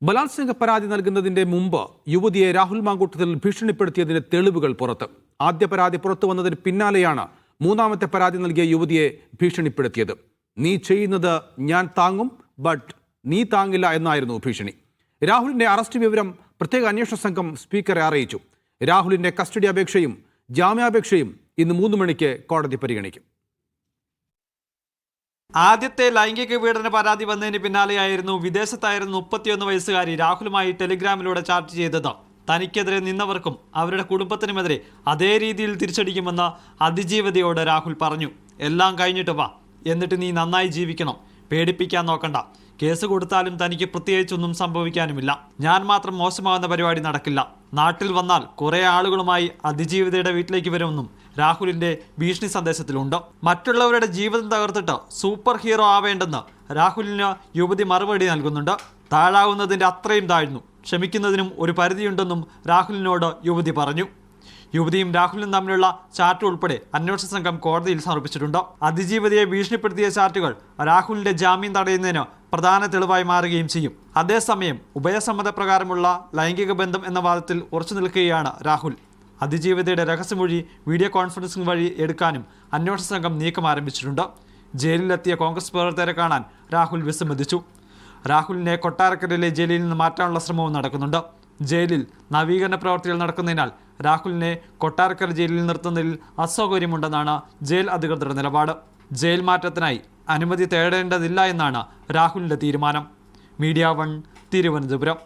ബലാത്സംഗ പരാതി നൽകുന്നതിന്റെ മുമ്പ് യുവതിയെ രാഹുൽ മാങ്കൂട്ടത്തിൽ ഭീഷണിപ്പെടുത്തിയതിന്റെ തെളിവുകൾ പുറത്ത്. ആദ്യ പരാതി പുറത്തു വന്നതിന് പിന്നാലെയാണ് മൂന്നാമത്തെ പരാതി നൽകിയ യുവതിയെ ഭീഷണിപ്പെടുത്തിയത്. നീ ചെയ്യുന്നത് ഞാൻ താങ്ങും, ബട്ട് നീ താങ്ങില്ല എന്നായിരുന്നു ഭീഷണി. രാഹുലിന്റെ അറസ്റ്റ് വിവരം പ്രത്യേക അന്വേഷണ സംഘം സ്പീക്കറെ അറിയിച്ചു. രാഹുലിന്റെ കസ്റ്റഡി അപേക്ഷയും ജാമ്യാപേക്ഷയും ഇന്ന് 3 മണിക്ക് കോടതി പരിഗണിക്കും. ആദ്യത്തെ ലൈംഗിക പീഡന പരാതി വന്നതിന് പിന്നാലെയായിരുന്നു വിദേശത്തായിരുന്ന 31 വയസ്സുകാരി രാഹുലുമായി ടെലിഗ്രാമിലൂടെ ചാറ്റ് ചെയ്തത്. തനിക്കെതിരെ നിന്നവർക്കും അവരുടെ കുടുംബത്തിനുമെതിരെ അതേ രീതിയിൽ തിരിച്ചടിക്കുമെന്ന് അതിജീവതയോട് രാഹുൽ പറഞ്ഞു. എല്ലാം കഴിഞ്ഞിട്ട് വാ, എന്നിട്ട് നീ നന്നായി ജീവിക്കണം, പേടിപ്പിക്കാൻ നോക്കണ്ട. കേസ് കൊടുത്താലും തനിക്ക് പ്രത്യേകിച്ചൊന്നും സംഭവിക്കാനുമില്ല. ഞാൻ മാത്രം മോശമാകുന്ന പരിപാടി നടക്കില്ല. നാട്ടിൽ വന്നാൽ കുറേ ആളുകളുമായി അതിജീവിതയുടെ വീട്ടിലേക്ക് വരുമെന്നും രാഹുലിന്റെ ഭീഷണി സന്ദേശത്തിലുണ്ട്. മറ്റുള്ളവരുടെ ജീവിതം തകർത്തിട്ട് സൂപ്പർ ഹീറോ ആവേണ്ടെന്ന് രാഹുലിന് യുവതി മറുപടി നൽകുന്നുണ്ട്. താഴാവുന്നതിൻ്റെ അത്രയും താഴ്ന്നു, ക്ഷമിക്കുന്നതിനും ഒരു പരിധിയുണ്ടെന്നും രാഹുലിനോട് യുവതി പറഞ്ഞു. യുവതിയും രാഹുലും തമ്മിലുള്ള ചാറ്റ് ഉൾപ്പെടെ അന്വേഷണ സംഘം കോടതിയിൽ സമർപ്പിച്ചിട്ടുണ്ട്. അതിജീവിതയെ ഭീഷണിപ്പെടുത്തിയ ചാറ്റുകൾ രാഹുലിന്റെ ജാമ്യം തടയുന്നതിന് പ്രധാന തെളിവായി മാറുകയും ചെയ്യും. അതേസമയം ഉഭയസമ്മതപ്രകാരമുള്ള ലൈംഗിക ബന്ധം എന്ന വാദത്തിൽ ഉറച്ചു നിൽക്കുകയാണ് രാഹുൽ. അതിജീവിതയുടെ രഹസ്യമൊഴി വീഡിയോ കോൺഫറൻസിംഗ് വഴി എടുക്കാനും അന്വേഷണ സംഘം നീക്കം ആരംഭിച്ചിട്ടുണ്ട്. ജയിലിലെത്തിയ കോൺഗ്രസ് പ്രവർത്തകരെ കാണാൻ രാഹുൽ വിസമ്മതിച്ചു. രാഹുലിനെ കൊട്ടാരക്കരയിലെ ജയിലിൽ നിന്ന് മാറ്റാനുള്ള ശ്രമവും നടക്കുന്നുണ്ട്. ജയിലിൽ നവീകരണ പ്രവർത്തികൾ നടക്കുന്നതിനാൽ രാഹുലിനെ കൊട്ടാരക്കര ജയിലിൽ നിർത്തുന്നതിൽ അസൗകര്യമുണ്ടെന്നാണ് ജയിൽ അധികൃതരുടെ നിലപാട്. ജയിൽ മാറ്റത്തിനായി അനുമതി തേടേണ്ടതില്ല എന്നാണ് രാഹുലിന്റെ തീരുമാനം. മീഡിയ 1 തിരുവനന്തപുരം.